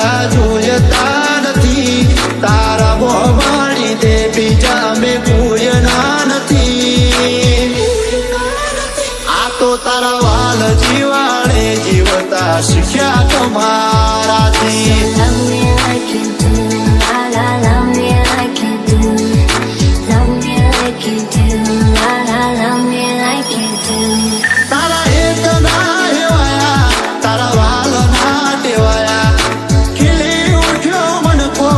કિનારા જોયતા નથી, તારા મોહવાળી દે બીજા મેં પૂયના નથી. આ તો તારા વાલ જીવાળે જીવતા શીખ્યા તમારાથી. તારા હેત ના હેવાયા, તારા વાલ ના ટેવાયા, ખીલી ઉઠ્યો મનકો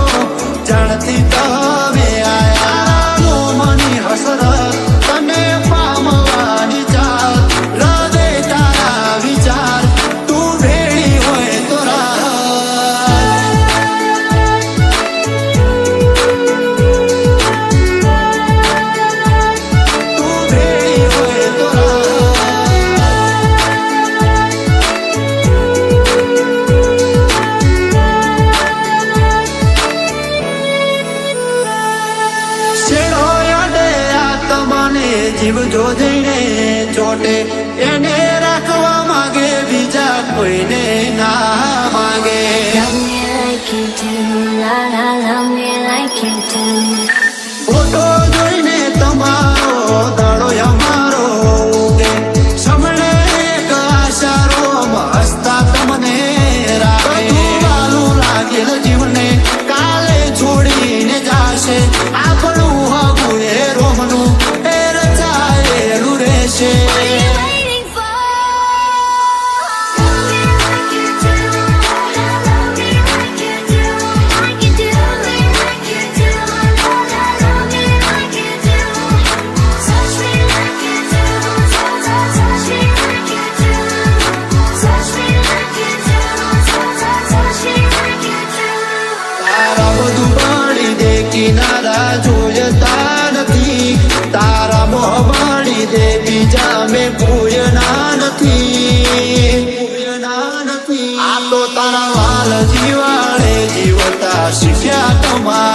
જાણતી તમે આયા. મોમની હસરત તને પામવાની ચાલ, હૃદય તારા વિચાર તું ભેળી હોય તો જીવ જો જઈને ચોટે એને રાખવા માંગે, બીજા કોઈને ના માંગે. ફોટો જોઈને તમારો દાડો અમારો ઉગે, સમણે એક આશારો હસતા તમને રાખે. વાલું લાગેલ જીવને કાલે છોડીને જાશે, આપણું હગું એ રોમનું કિનારા જોયતા નથી, તારા મોહવાળી દે બીજા મેં પૂયના નથી. આ તો તારા વાલ જીવાળે જીવતા શીખ્યા તમારા.